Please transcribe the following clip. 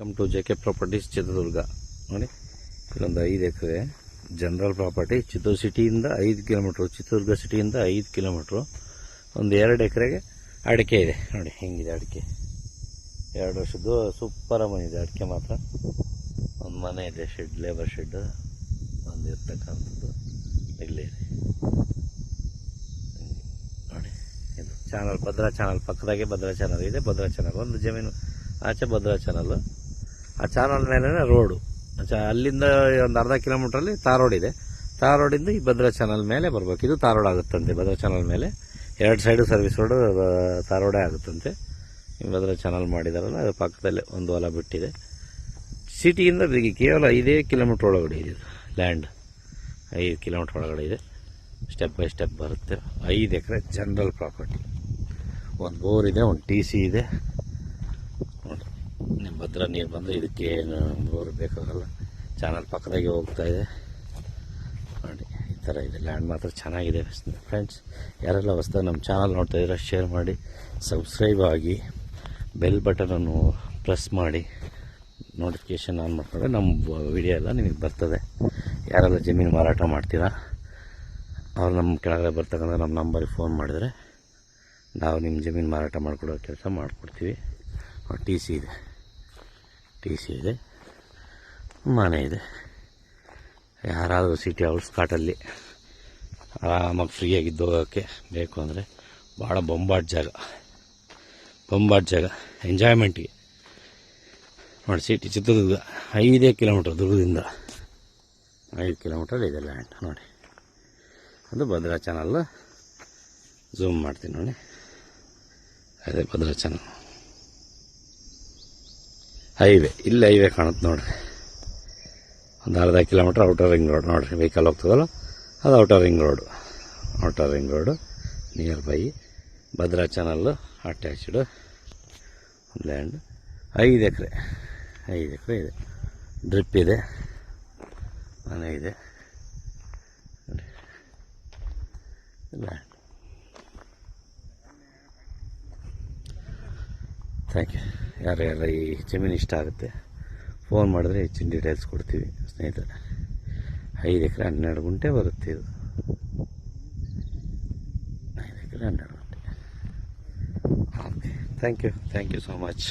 Come to J K properties Chitradurga. ನೋಡಿ, ಇಲ್ಲೊಂದು 5 acre general property. Chittoor ಸಿಟಿಯಿಂದ 5 ಕಿಲೋಮೀಟ್ರು, ಚಿತ್ರದುರ್ಗ ಸಿಟಿಯಿಂದ 5 ಕಿಲೋಮೀಟ್ರು. ಒಂದು 2 ಎಕರೆಗೆ ಅಡಿಕೆ ಇದೆ. ನೋಡಿ ಹೆಂಗಿದೆ ಅಡಿಕೆ, 2 ವರ್ಷದ್ದು ಸೂಪರ್ ಬಂದಿದೆ ಅಡಿಕೆ ಮಾತ್ರ. ಒಂದು ಮನೆ ಇದೆ, ಶೆಡ್, ಲೇಬರ್ ಶೆಡ್ ಒಂದು ಇರ್ತಕ್ಕಂಥದ್ದು ಇಲ್ಲೇ ಇದೆ. ನೋಡಿ, ಇದು ಚಾನಲ್, ಭದ್ರಾ ಚಾನಲ್ ಪಕ್ಕದಾಗೆ ಭದ್ರಾ ಚಾನಲ್ ಇದೆ. ಭದ್ರಾ ಚಾನಲ್ ಒಂದು ಜಮೀನು ಆಚೆ ಭದ್ರಾ ಚಾನಲ್. ಆ ಚಾನಲ್ ಮೇಲೆ ರೋಡು, ಅಲ್ಲಿಂದ ಒಂದು ಅರ್ಧ ಕಿಲೋಮೀಟ್ರಲ್ಲಿ ತಾರ್ ರೋಡ್ ಇದೆ. ತಾರ್ ರೋಡಿಂದ ಈ ಭದ್ರಾ ಚಾನಲ್ ಮೇಲೆ ಬರ್ಬೇಕು. ಇದು ತಾರ್ ರೋಡ್ ಆಗುತ್ತಂತೆ. ಭದ್ರಾ ಚಾನಲ್ ಮೇಲೆ 2 ಸೈಡು ಸರ್ವಿಸ್ ರೋಡ್, ತಾರ್ ರೋಡೇ ಆಗುತ್ತಂತೆ. ಈ ಭದ್ರಾ ಚಾನಲ್ ಮಾಡಿದಾರಲ್ಲ, ಅದು ಪಕ್ಕದಲ್ಲೇ ಒಂದು ಹೊಲ ಬಿಟ್ಟಿದೆ. ಸಿಟಿಯಿಂದ ಕೇವಲ 5 ಕಿಲೋಮೀಟ್ರ್ ಒಳಗಡೆ ಇದೆ ಲ್ಯಾಂಡ್. 5 ಕಿಲೋಮೀಟ್ರ್ ಒಳಗಡೆ ಇದೆ. ಸ್ಟೆಪ್ ಬೈ ಸ್ಟೆಪ್ ಬರುತ್ತೆ. 5 ಎಕರೆ ಜನರಲ್ ಪ್ರಾಪರ್ಟಿ. ಒಂದು ಬೋರ್ ಇದೆ, ಒಂದು TC ಇದೆ. ನೋಡಿ, ನಿಮ್ಮ ಭದ್ರಾ ನೀರು ಬಂದರೆ ಇದಕ್ಕೆ ಏನು ಬೋರ್ ಬೇಕಾಗಲ್ಲ. ಚಾನಲ್ ಪಕ್ಕದಾಗೆ ಹೋಗ್ತಾ ಇದೆ. ನೋಡಿ, ಈ ಥರ ಇದೆ ಲ್ಯಾಂಡ್. ಮಾತ್ರ ಚೆನ್ನಾಗಿದೆ ಫ್ರೆಂಡ್ಸ್. ಯಾರೆಲ್ಲ ಹೊಸದಾಗಿ ನಮ್ಮ ಚಾನಲ್ ನೋಡ್ತಾ ಇದ್ದೀರಾ, ಶೇರ್ ಮಾಡಿ, ಸಬ್ಸ್ಕ್ರೈಬ್ ಆಗಿ, ಬೆಲ್ ಬಟನನ್ನು ಪ್ರೆಸ್ ಮಾಡಿ, ನೋಟಿಫಿಕೇಷನ್ ಆನ್ ಮಾಡಿಕೊಂಡ್ರೆ ನಮ್ಮ ವಿಡಿಯೋ ಎಲ್ಲ ನಿಮಗೆ ಬರ್ತದೆ. ಯಾರೆಲ್ಲ ಜಮೀನು ಮಾರಾಟ ಮಾಡ್ತೀರಾ ಅವ್ರು ನಮ್ಮ ಕೆಳಗಡೆ ಬರ್ತಕ್ಕಂಥ ನಮ್ಮ ನಂಬರಿಗೆ ಫೋನ್ ಮಾಡಿದರೆ ನಾವು ನಿಮ್ಮ ಜಮೀನು ಮಾರಾಟ ಮಾಡಿಕೊಡೋ ಕೆಲಸ ಮಾಡಿಕೊಡ್ತೀವಿ. TC ಇದೆ, ಮನೆ ಇದೆ. ಯಾರಾದರೂ ಸಿಟಿ ಔಟ್ಸ್ಕರ್ಟಲ್ಲಿ ಆರಾಮಾಗಿ ಫ್ರೀಯಾಗಿದ್ದು ಹೋಗೋಕ್ಕೆ ಬೇಕು ಅಂದರೆ ಭಾಳ ಬೊಂಬಾಟ್ ಜಾಗ ಎಂಜಾಯ್ಮೆಂಟ್ಗೆ. ನೋಡಿ, ಸಿಟಿ ಚಿತ್ರದುರ್ಗ 5 ಕಿಲೋಮೀಟ್ರ್, ದುರ್ಗದಿಂದ 5 ಕಿಲೋಮೀಟ್ರಲ್ಲಿ ಇದೆ ಲ್ಯಾಂಡ್. ನೋಡಿ, ಅದು ಭದ್ರಾ ಚಾನಲ್. ಝೂಮ್ ಮಾಡ್ತೀನಿ ನೋಡಿ, ಅದೇ ಭದ್ರಾ ಚಾನಲ್. ಇಲ್ಲಿ ಹೈವೇ ಕಾಣುತ್ತೆ ನೋಡಿರಿ. ಒಂದು ಅರ್ಧ ಕಿಲೋಮೀಟ್ರ್ ಔಟರ್ ರಿಂಗ್ ರೋಡ್. ನೋಡಿರಿ, ವೆಹಿಕಲ್ ಹೋಗ್ತದಲ್ಲ, ಅದು outer ring road near by Bhadra channel attached land. 5 ಎಕರೆ ಇದೆ. ಡ್ರಿಪ್ ಇದೆ, ಮನೆ ಇದೆ. ಲ್ಯಾಂಡ್. Thank you. ಯಾರ್ಯಾರ ಈ ಜಮೀನು ಇಷ್ಟ ಆಗುತ್ತೆ ಫೋನ್ ಮಾಡಿದ್ರೆ ಹೆಚ್ಚಿನ ಡೀಟೇಲ್ಸ್ ಕೊಡ್ತೀವಿ ಸ್ನೇಹಿತರೆ. 5 ಎಕರೆ 12 ಗುಂಟೆ ಬರುತ್ತೆ ಇದು. 5 ಎಕರೆ 12 ಗುಂಟೆ. Okay, thank you so much.